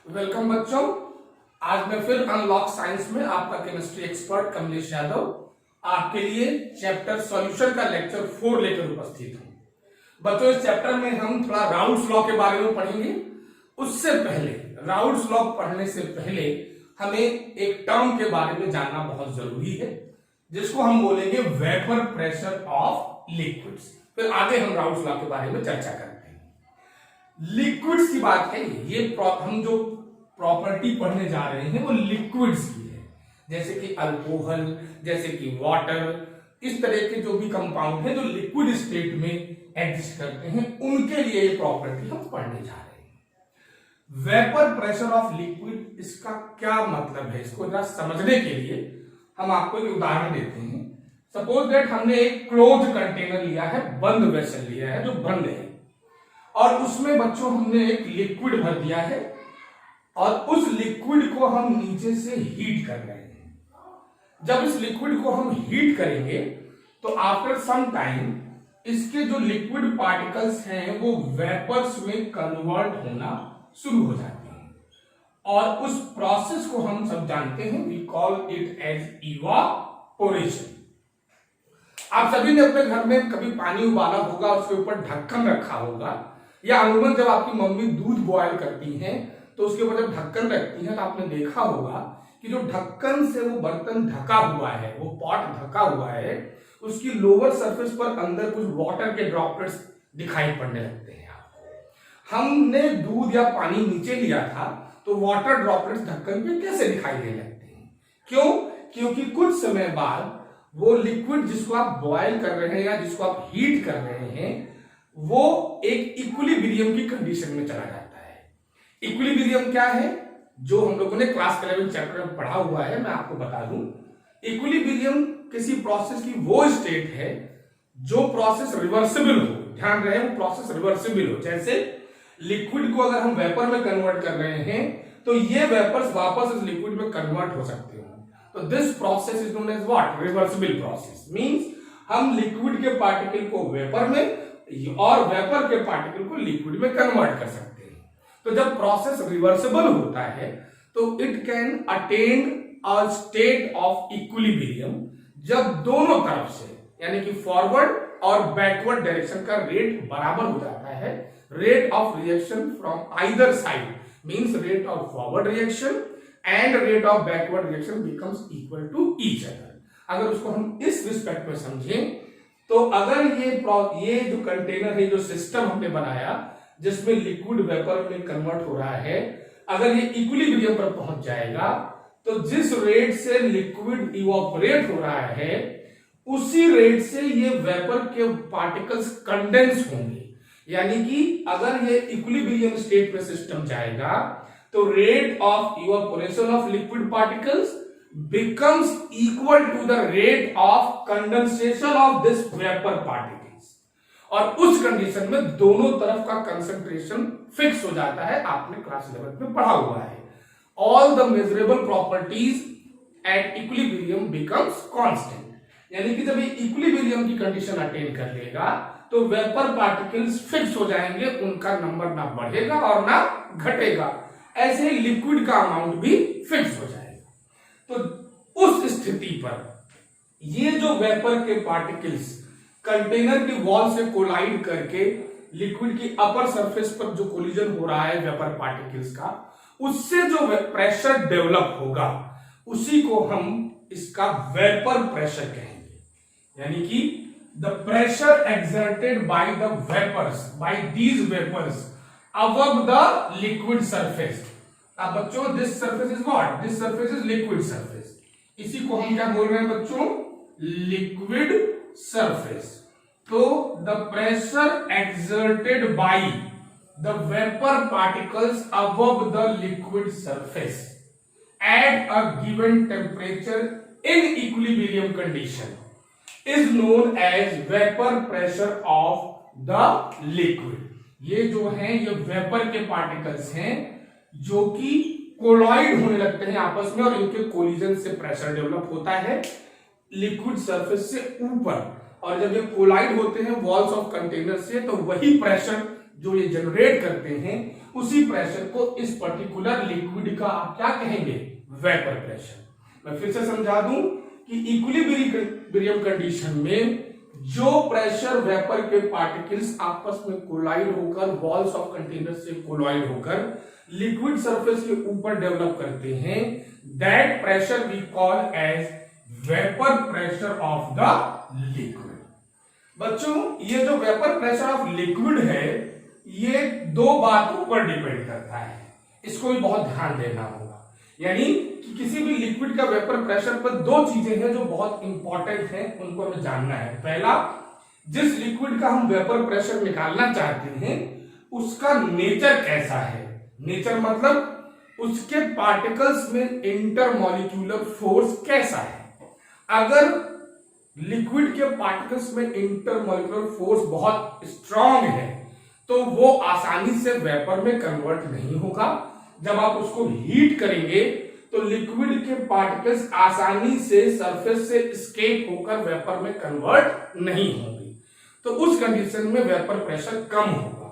Welcome बच्चों। आज मैं फिर अनलॉक साइंस में आपका केमिस्ट्री एक्सपर्ट कमलेश यादव आपके लिए चैप्टर सॉल्यूशन का लेक्चर 4 लेकर उपस्थित हूं। बच्चों, इस चैप्टर में हम थोड़ा राउल्स लॉ के बारे में पढ़ेंगे। उससे पहले, राउल्स लॉ पढ़ने से पहले हमें एक टर्म के बारे में जानना बहुत जरूरी है, जिसको हम बोलेंगे वेपर प्रेशर ऑफ लिक्विड्स। फिर आगे हम राउल्स लॉ के बारे में चर्चा करते हैं। लिक्विड्स की बात है, ये हम जो प्रॉपर्टी पढ़ने जा रहे हैं वो लिक्विड्स की है, जैसे कि अल्कोहल, जैसे कि वाटर, इस तरह के जो भी कंपाउंड है जो लिक्विड स्टेट में एग्जिस्ट करते हैं, उनके लिए ये प्रॉपर्टी हम पढ़ने जा रहे हैं। वेपर प्रेशर ऑफ लिक्विड, इसका क्या मतलब है, इसको जरा समझने के लिए हम आपको एक उदाहरण देते हैं। सपोज दैट हमने एक क्लोज कंटेनर लिया है, बंद वेसल लिया है जो बंद है, और उसमें बच्चों हमने एक लिक्विड भर दिया है और उस लिक्विड को हम नीचे से हीट कर रहे हैं। जब इस लिक्विड को हम हीट करेंगे तो आफ्टर सम टाइम इसके जो लिक्विड पार्टिकल्स हैं वो वेपर्स में कन्वर्ट होना शुरू हो जाते हैं, और उस प्रोसेस को हम सब जानते हैं, we call it as evaporation. आप सभी ने अपने घर में कभी पानी उबाला होगा, उसके ऊपर ढक्कन रखा होगा, या अमूमन जब आपकी मम्मी दूध बॉयल करती हैं तो उसके ऊपर जब ढक्कन रखती हैं तो आपने देखा होगा कि जो ढक्कन से वो बर्तन ढका हुआ है, वो पॉट ढका हुआ है, उसकी लोअर सरफेस पर अंदर कुछ वाटर के ड्रॉपलेट्स दिखाई पड़ने लगते हैं आपको। हमने दूध या पानी नीचे लिया था तो वाटर ड्रॉपलेट्स ढक्कन पे कैसे दिखाई देने लगते हैं? क्यों? क्योंकि कुछ समय बाद वो लिक्विड जिसको आप बॉयल कर रहे हैं या जिसको आप हीट कर रहे हैं, वो एक इक्विलिब्रियम की कंडीशन में चला जाता है। इक्विलिब्रियम क्या है, जो हम लोगों ने क्लास 11 चैप्टर में पढ़ा हुआ है, मैं आपको बता दूं। इक्विलिब्रियम किसी प्रोसेस की वो स्टेट है जो प्रोसेस रिवर्सिबल हो। ध्यान रहे, वो प्रोसेस रिवर्सिबल हो। जैसे लिक्विड को अगर हम वेपर में कन्वर्ट कर रहे हैं तो ये वेपर्स वापस इस लिक्विड में कन्वर्ट हो सकते हो। तो this process is known as what? Reversible process. Means हम लिक्विड के पार्टिकल को वेपर में और वेपर के पार्टिकल को लिक्विड में कन्वर्ट कर सकते हैं। तो जब प्रोसेस रिवर्सिबल होता है तो it can attain a state of equilibrium, जब दोनों तरफ से यानी कि फॉरवर्ड और बैकवर्ड डायरेक्शन का रेट बराबर हो जाता है। Rate of reaction from either side means rate of forward reaction and rate of backward reaction becomes equal to each other. अगर उसको हम इस रिस्पेक्ट में समझें तो अगर ये जो कंटेनर है, जो सिस्टम हमने बनाया जिसमें लिक्विड वेपर में कन्वर्ट हो रहा है, अगर ये इक्विलिब्रियम पर पहुंच जाएगा तो जिस रेट से लिक्विड इवापोरेट हो रहा है उसी रेट से ये वेपर के पार्टिकल्स कंडेंस होंगे। यानी कि अगर ये इक्विलिब्रियम स्टेट में सिस्टम जाएगा तो rate of evaporation of liquid particles becomes equal to the rate of condensation of this vapor particles, और उस कंडीशन में दोनों तरफ का कंसंट्रेशन फिक्स हो जाता है। आपने क्लास 11 में पढ़ा हुआ है। All the measurable properties at equilibrium becomes constant, यानी कि जब ये इक्विलिब्रियम की कंडीशन अटेन कर लेगा तो वेपर पार्टिकल्स फिक्स हो जाएंगे, उनका नंबर ना बढ़ेगा और ना घटेगा। ऐसे ही लिक्विड का अमाउंट भी फिक्स हो जाएगा। तो उस स्थिति पर ये जो वेपर के पार्टिकल्स कंटेनर की वॉल से कोलाइड करके लिक्विड की अपर सरफेस पर जो कोलिजन हो रहा है वेपर पार्टिकल्स का, उससे जो प्रेशर डेवलप होगा उसी को हम इसका वेपर प्रेशर कहेंगे। यानी कि the pressure exerted by the vapours, by these vapours above the liquid surface. अब बच्चों, this surface is what? This surface is liquid surface. इसी को हम क्या बोल रहे हैं बच्चों? Liquid surface. तो the pressure exerted by the vapour particles above the liquid surface at a given temperature in equilibrium condition is known as vapour pressure of the liquid. ये जो है ये वेपर के पार्टिकल्स हैं जो कि कोलॉइड होने लगते हैं आपस में, और इनके कोलिजन से प्रेशर डेवलप होता है लिक्विड सरफेस से ऊपर, और जब ये कोलाइड होते हैं वॉल्स ऑफ कंटेनर से तो वही प्रेशर जो ये जनरेट करते हैं उसी प्रेशर को इस पर्टिकुलर लिक्विड का आप क्या कहेंगे, वेपर प्रेशर। मैं फिर से समझा दूं कि इक्विलिब्रियम कंडीशन में जो प्रेशर वेपर के पार्टिकल्स आपस में कोलाइड होकर वॉल्स ऑफ कंटेनर से कोलाइड होकर लिक्विड सरफेस के ऊपर डेवलप करते हैं, that pressure we call as vapour pressure of the liquid. बच्चों, ये जो वेपर प्रेशर ऑफ लिक्विड है ये दो बातों पर डिपेंड करता है, इसको भी बहुत ध्यान देना होगा। यानी कि किसी भी लिक्विड का वेपर प्रेशर पर दो चीजें हैं जो बहुत इंपॉर्टेंट हैं, उनको हमें जानना है। पहला, जिस लिक्विड का हम वेपर प्रेशर निकालना चाहते हैं उसका नेचर कैसा है। नेचर मतलब उसके पार्टिकल्स में इंटरमॉलिक्यूलर फोर्स कैसा है। अगर लिक्विड के पार्टिकल्स में इंटरमॉलिक्यूलर फोर्स बहुत स्ट्रांग है तो वो आसानी से वेपर में कन्वर्ट नहीं होगा। जब आप उसको हीट करेंगे तो लिक्विड के पार्टिकल्स आसानी से सरफेस से एस्केप होकर वेपर में कन्वर्ट नहीं होंगे, तो उस कंडीशन में वेपर प्रेशर कम होगा।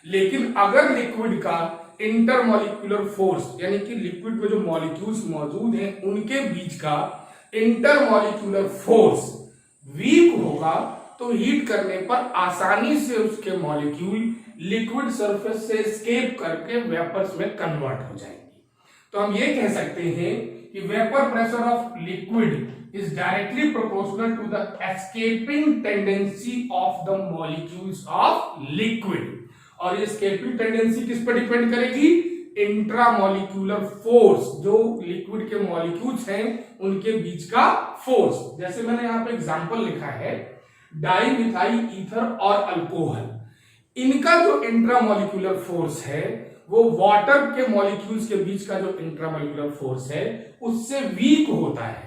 लेकिन अगर लिक्विड का इंटरमॉलिक्यूलर फोर्स यानी कि लिक्विड में जो मॉलिक्यूल्स मौजूद हैं उनके बीच का इंटरमॉलिक्यूलर फोर्स वीक होगा तो हीट करने पर आसानी से उसके मॉलिक्यूल लिक्विड सरफेस से एस्केप करके वेपर्स में कन्वर्ट हो जाएंगे। तो हम ये कह सकते हैं कि vapour pressure of liquid is directly proportional to the escaping tendency of the molecules of liquid. और ये एस्केपिंग टेंडेंसी किस पर डिपेंड करेगी, इंट्रामॉलिक्यूलर फोर्स, जो लिक्विड के मॉलिक्यूल्स हैं उनके बीच का फोर्स। जैसे मैंने यहां पे एग्जांपल लिखा है, डाइमिथाइल ईथर और अल्कोहल, इनका जो इंट्रामॉलिक्यूलर फोर्स है वो वाटर के मॉलिक्यूल्स के बीच का जो इंट्रामॉलिक्यूलर फोर्स है उससे वीक होता है,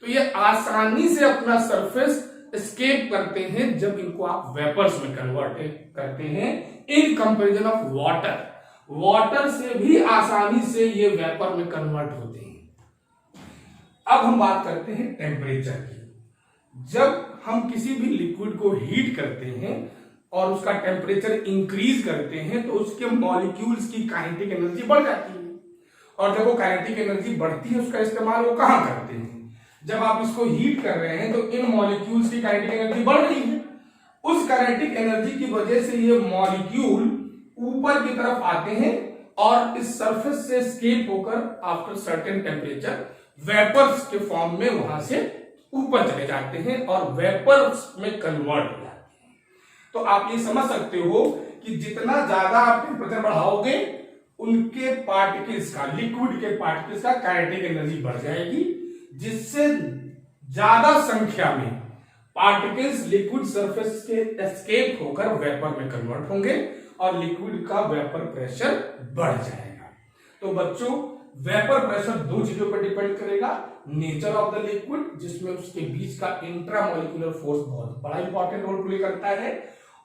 तो ये आसानी से अपना सरफेस एस्केप करते हैं जब इनको आप वेपर्स में कन्वर्ट करते हैं, in comparison of water. Water से भी आसानी से ये वेपर में कन्वर्ट होते हैं। अब हम बात करते हैं टेम्परेचर की। जब हम किसी भी लिक्विड को हीट करते हैं और उसका टेम्परेचर इंक्रीज करते हैं तो उसके मॉलिक्यूल्स की काइनेटिक एनर्जी बढ़ जाती है, और जब वो काइनेटिक एनर्जी बढ़ती है उसका इस्तेमाल वो कहां करते हैं, जब आप इसको हीट कर रहे हैं तो इन मॉलिक्यूल्स की काइनेटिक एनर्जी बढ़ रही है। उस काइनेटिक एनर्जी की वजह से ये मॉलिक्यूल ऊपर की तरफ आते हैं और इस सरफेस से एस्केप होकर आफ्टर सर्टेन टेम्परेचर वेपर्स के फॉर्म में वहां से ऊपर चले जाते हैं और वेपर्स में कन्वर्ट हो जाते हैं। तो आप ये समझ सकते हो कि जितना ज्यादा आप टेम्परेचर बढ़ाओगे उनके पार्टिकल्स का, लिक्विड के पार्टिकल्स का काइनेटिक एनर्जी बढ़ जाएगी, जिससे ज्यादा संख्या में पार्टिकल्स लिक्विड सरफेस के एस्केप होकर वेपर में कन्वर्ट होंगे और लिक्विड का वेपर प्रेशर बढ़ जाएगा। तो बच्चों, वेपर प्रेशर दो चीजों पर डिपेंड करेगा, नेचर ऑफ द लिक्विड जिसमें उसके बीच का इंट्रामॉलिक्यूलर फोर्स बहुत बड़ा इंपॉर्टेंट रोल प्ले करता है,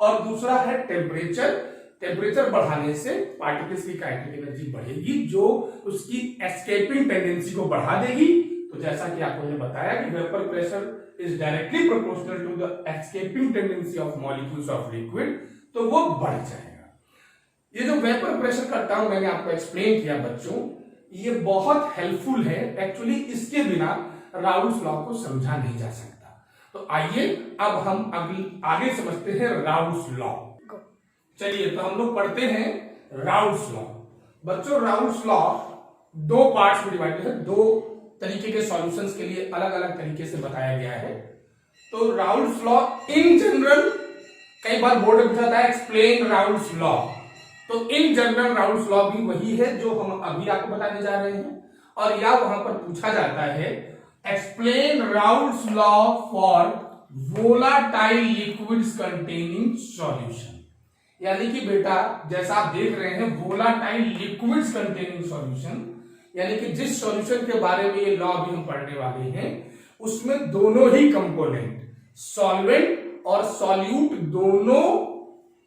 और दूसरा है टेम्परेचर। टेम्परेचर बढ़ाने से पार्टिकल्स की काइनेटिक एनर्जी बढ़ेगी जो उसकी एस्केपिंग टेंडेंसी को बढ़ा देगी। तो जैसा कि आपको मैंने बताया कि vapour pressure is directly proportional to the escaping tendency of molecules of liquid, तो वो बढ़ जाएगा। ये जो वेपर प्रेशर का टर्म मैंने आपको एक्सप्लेन किया बच्चों, ये बहुत हेल्पफुल है। एक्चुअली इसके बिना राउल्स लॉ को समझा नहीं जा सकता। तो आइए अब हम आगे समझते हैं राउल्स लॉ। चलिए, तो हम लोग पढ़ते हैं राउल्स लॉ। बच्चों, राउल्स लॉ दो पार्ट्स में डिवाइडेड है, दो तरीके के सॉल्यूशंस के लिए अलग अलग तरीके से बताया गया है। तो राउल्स लॉ इन जनरल, कई बार बोर्ड में पूछा था एक्सप्लेन राउल्स लॉ, तो इन जनरल राउल्स लॉ भी वही है जो हम अभी आपको बताने जा रहे हैं, और या वहां पर पूछा जाता है explain Raoult's law for volatile liquids containing solution. यानी कि बेटा, जैसा आप देख रहे हैं वोलाटाइल लिक्विड्स कंटेनिंग सॉल्यूशन, यानी कि जिस सॉल्यूशन के बारे में ये लॉ भी हम पढ़ने वाले हैं उसमें दोनों ही कंपोनेंट, सॉल्वेंट और सॉल्यूट, दोनों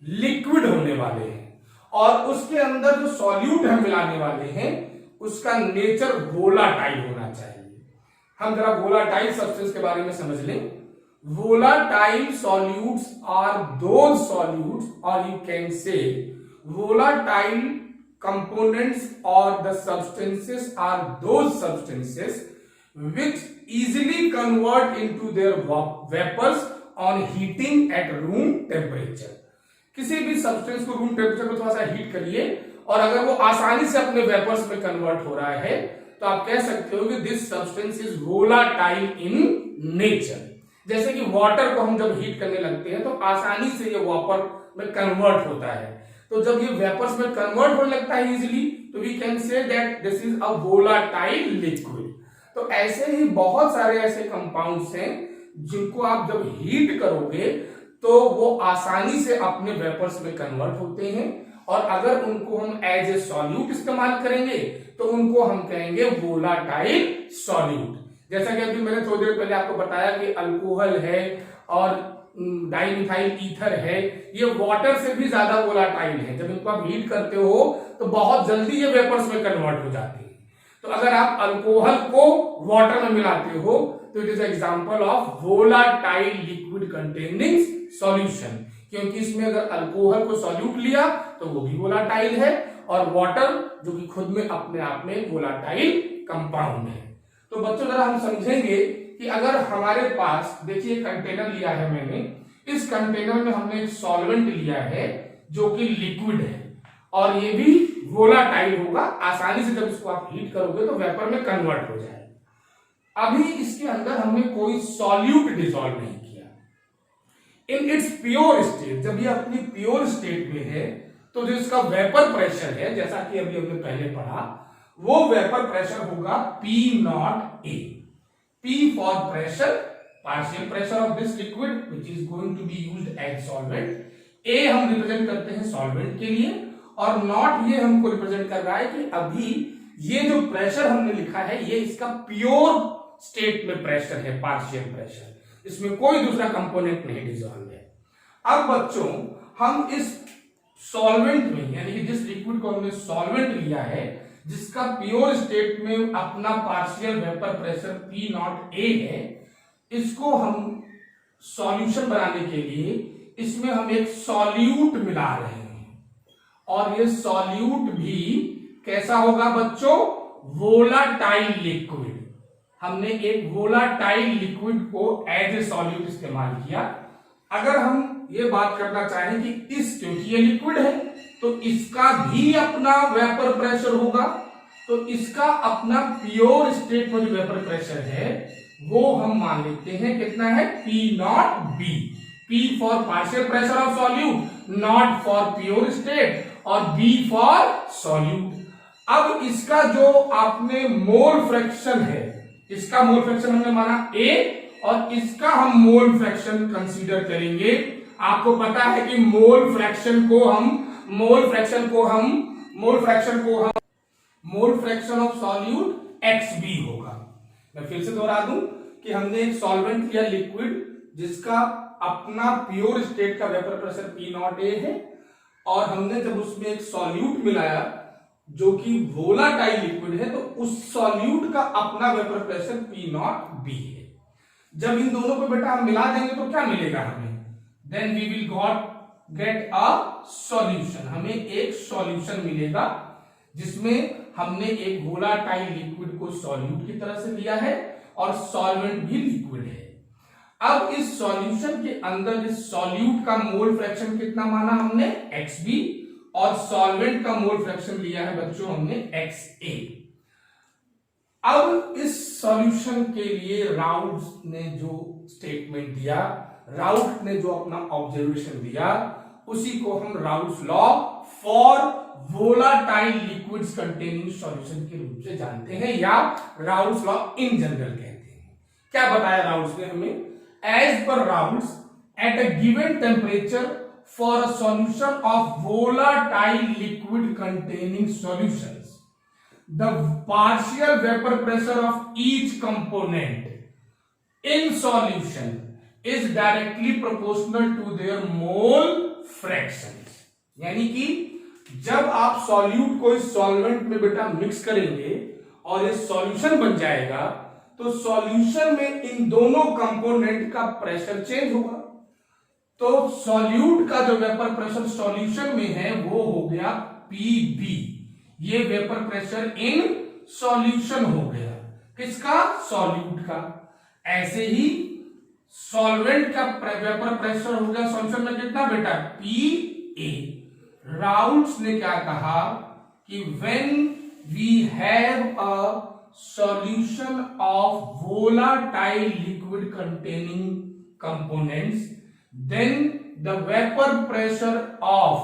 लिक्विड होने वाले हैं, और उसके अंदर जो सॉल्यूट हम मिलाने वाले हैं उसका नेचर वोलाटाइल होना चाहिए। हम जरा वोलाटाइल सब्सटेंस के बारे में समझ लें। Volatile solutes are those solutes, और you can say volatile components or the substances are those substances which easily convert into their vapors on heating at room temperature. किसी भी सब्सटेंस को रूम टेम्परेचर पर थोड़ा सा हीट करिए और अगर वो आसानी से अपने वेपर्स में कन्वर्ट हो रहा है तो आप कह सकते हो कि this substance is volatile in nature. जैसे कि वाटर को हम जब हीट करने लगते हैं तो आसानी से ये वापर में कन्वर्ट होता है, तो जब ये वेपर्स में कन्वर्ट होने लगता है इजीली तो we can say that this is a volatile liquid. तो ऐसे ही बहुत सारे ऐसे कंपाउंड्स हैं जिनको आप जब हीट करोगे तो वो आसानी से अपने वेपर्स में कन्वर्ट होते हैं, और अगर उनको हम एज ए सॉल्यूट इस्तेमाल करेंगे तो उनको हम कहेंगे वोलाटाइल सॉल्यूट। जैसा कि अभी मैंने थोड़ी देर पहले आपको बताया कि अल्कोहल है और डाइमिथाइल ईथर है, ये वाटर से भी ज्यादा वोलाटाइल है। जब इनको आप हीट करते हो तो बहुत जल्दी ये वेपर्स में कन्वर्ट हो जाते हैं। तो अगर आप अल्कोहल को वाटर में मिलाते हो तो it is example of volatile liquid containing solution, क्योंकि इसमें अगर अल्कोहल को सॉल्यूट लिया तो वो भी वोलाटाइल है, और वाटर जो कि खुद में अपने आप में वोलाटाइल कंपाउंड है। तो बच्चों जरा हम समझेंगे कि अगर हमारे पास देखिए कंटेनर लिया है मैंने, इस कंटेनर में हमने एक सॉल्वेंट लिया है जो कि लिक्विड है और ये भी वोलाटाइल होगा, आसानी से जब इसको आप हीट करोगे तो वेपर में कन्वर्ट हो जाएगा। अभी इसके अंदर हमने कोई सॉल्यूट डिसॉल्व नहीं किया। इन इट्स प्योर स्टेट, जब ये अपनी प्योर स्टेट में है तो जो इसका वेपर प्रेशर है, जैसा कि अभी हमने पहले पढ़ा, वो वेपर प्रेशर होगा P0 A। P for pressure, partial pressure of this liquid which is going to be used as solvent. A हम रिप्रेजेंट करते हैं सॉल्वेंट के लिए, और नॉट ये हमको रिप्रेजेंट कर रहा है कि अभी ये जो प्रेशर हमने लिखा है ये इसका प्योर स्टेट में प्रेशर है, पार्शियल प्रेशर, इसमें कोई दूसरा कंपोनेंट नहीं डिसॉल्व है। अब बच्चों हम इस सॉल्वेंट में, यानी कि जिस लिक्विड को हमने सॉल्वेंट लिया है जिसका प्योर स्टेट में अपना partial vapour pressure P0 A है, इसको हम सॉल्यूशन बनाने के लिए इसमें हम एक सॉल्यूट मिला रहे हैं, और ये सॉल्यूट भी कैसा होगा बच्चों? Volatile liquid. हमने एक वोलाटाइल लिक्विड को एज ए सॉल्यूट इस्तेमाल किया। अगर हम ये बात करना चाहें कि क्योंकि ये लिक्विड है तो इसका भी अपना वेपर प्रेशर होगा, तो इसका अपना प्योर स्टेट में जो वेपर प्रेशर है वो हम मान लेते हैं कितना है? P0 B। P for partial pressure of solute, not for pure state, और B फॉर सॉल्यूट। अब इसका जो आपने मोल फ्रैक्शन है, इसका मोल फ्रैक्शन हमने माना A, और इसका हम मोल फ्रैक्शन कंसीडर करेंगे। आपको पता है कि mole fraction of solute XB होगा। मैं फिर से दोहरा दूं कि हमने एक सॉल्वेंट लिया लिक्विड जिसका अपना प्योर स्टेट का वेपर प्रेशर P0 A है, और हमने जब उसमें एक सॉल्यूट मिलाया जो कि वोलाटाइल लिक्विड है तो उस सॉल्यूट का अपना वेपर प्रेशर P0 B है। जब इन दोनों को बेटा हम मिला देंगे तो क्या मिलेगा हमें? Then we will get a solution. हमें एक सॉल्यूशन मिलेगा जिसमें हमने एक वोलाटाइल लिक्विड को सॉल्यूट की तरह से लिया है और सॉल्वेंट भी लिक्विड है। अब इस सॉल्यूशन के अंदर इस सॉल्यूट का मोल फ्रैक्शन कितना माना हमने? XB, और सॉल्वेंट का मोल फ्रैक्शन लिया है बच्चों हमने XA। अब इस सॉल्यूशन के लिए राउल्ट ने जो स्टेटमेंट दिया, राउल्ट ने जो अपना ऑब्जर्वेशन दिया, उसी को हम Raoult's law for volatile liquids containing solution के रूप से जानते हैं, या राउल्ट्स लॉ इन जनरल कहते हैं। क्या बताया राउल्ट्स ने हमें? As per Raoult's, at a given temperature for a solution of volatile liquid containing solutions, the partial vapor pressure of each component in solution is directly proportional to their mole fractions। यानी कि जब आप solute को इस solvent में बेटा mix करेंगे और ये सॉल्यूशन बन जाएगा तो सॉल्यूशन में इन दोनों कंपोनेंट का प्रेशर चेंज होगा। तो सॉल्यूट का जो वेपर प्रेशर सॉल्यूशन में है वो हो गया PB, ये वेपर प्रेशर इन सॉल्यूशन हो गया, किसका? सॉल्यूट का। ऐसे ही सॉल्वेंट का वेपर प्रेशर हो गया सॉल्यूशन में कितना बेटा? PA। राउल्ट्स ने क्या कहा कि when we have a solution of volatile liquid containing components, then the vapor pressure of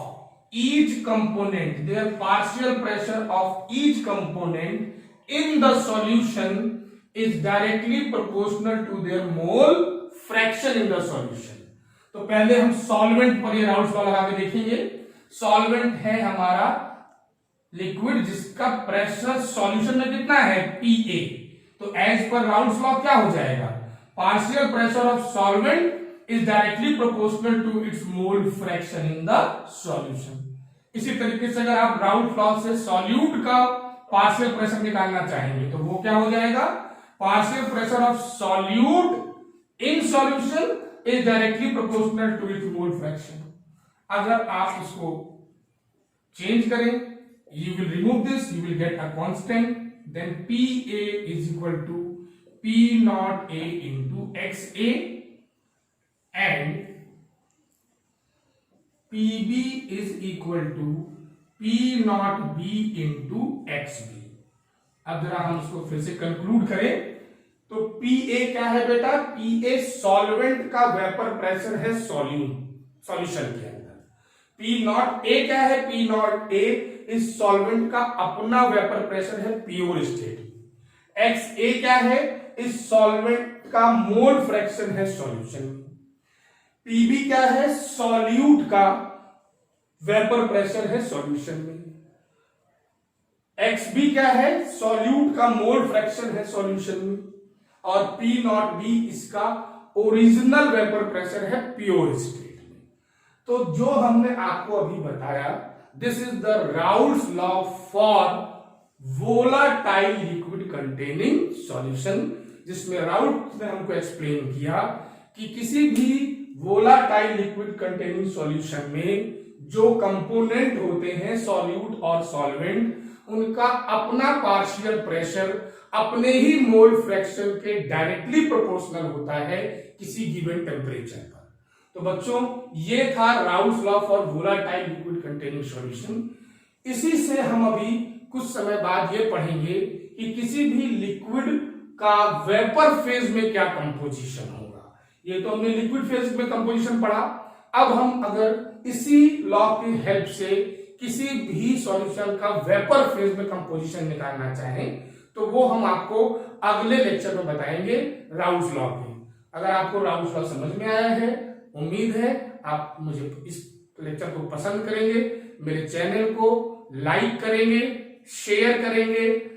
each component, their partial pressure of each component in the solution is directly proportional to their mole fraction in the solution। तो पहले हम solvent पर ये Raoult's law लगा के देखेंगे। Solvent है हमारा लिक्विड जिसका प्रेशर सॉल्यूशन में कितना है? PA। तो एज पर राउल्ट्स लॉ क्या हो जाएगा? Partial pressure of solvent is directly proportional to its mole fraction in the solution. इसी तरीके से अगर आप राउल्ट्स लॉ से सॉल्यूट का पार्शियल प्रेशर निकालना चाहेंगे तो वो क्या हो जाएगा? Partial pressure of solute in solution is directly proportional to its mole fraction. अगर आप इसको चेंज करें, you will remove this, you will get a constant, then PA is equal to P naught A into XA and PB is equal to P naught B into XB। अब जरा हम इसको फिर से कंक्लूड करें तो PA क्या है बेटा? PA सॉल्वेंट का वेपर प्रेशर है सॉल्यूशन के अंदर। P नॉट A क्या है? P नॉट A इस सॉल्वेंट का अपना वेपर प्रेशर है प्योर स्टेट। XA क्या है? इस सॉल्वेंट का मोल फ्रैक्शन है सॉल्यूशन में। PB क्या है? सॉल्यूट का वेपर प्रेशर है सॉल्यूशन में। XB क्या है? सॉल्यूट का मोल फ्रैक्शन है सॉल्यूशन में। और P नॉट B इसका ओरिजिनल वेपर प्रेशर है प्योर स्टेट में। तो जो हमने आपको अभी बताया, this is the Raoult's law for volatile liquid containing solution, जिसमें राउल्ट ने हमको एक्सप्लेन किया कि किसी भी वोलाटाइल लिक्विड कंटेनिंग सॉल्यूशन में जो कंपोनेंट होते हैं सॉल्यूट और सॉल्वेंट, उनका अपना पार्शियल प्रेशर अपने ही मोल फ्रैक्शन के डायरेक्टली प्रोपोर्शनल होता है किसी गिवन टेम्परेचर पर। तो बच्चों ये था Raoult's law for volatile liquid containing solution. इसी से हम अभी कुछ समय बाद ये पढ़ेंगे कि किसी भी लिक्विड का वेपर फेज में क्या कंपोजिशन होगा। ये तो हमने लिक्विड फेज में कंपोजिशन पढ़ा। अब हम अगर इसी लॉ की हेल्प से किसी भी सॉल्यूशन का वेपर फेज में कंपोजिशन निकालना चाहें तो वो हम आपको अगले लेक्चर में बताएंगे राउल्ट्स लॉ की। अगर आपको राउल्ट्स लॉ समझ में आया है, उम्मीद है आप मुझे इस लेक्चर को पसंद करेंगे, मेरे चैनल को लाइक करेंगे, शेयर करेंगे,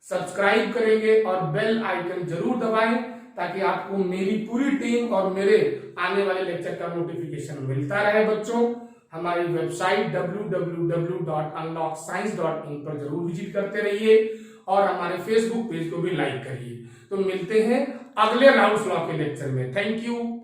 सब्सक्राइब करेंगे और बेल आइकन जरूर दबाएं ताकि आपको मेरी पूरी टीम और मेरे आने वाले लेक्चर का नोटिफिकेशन मिलता रहे। बच्चों हमारी वेबसाइट www.unlockscience.in पर जरूर विजिट करते रहिए और हमारे फेसबुक पेज को भी लाइक करिए। तो मिलते हैं अगले राउल्ट्स लॉ के लेक्चर में। Thank you.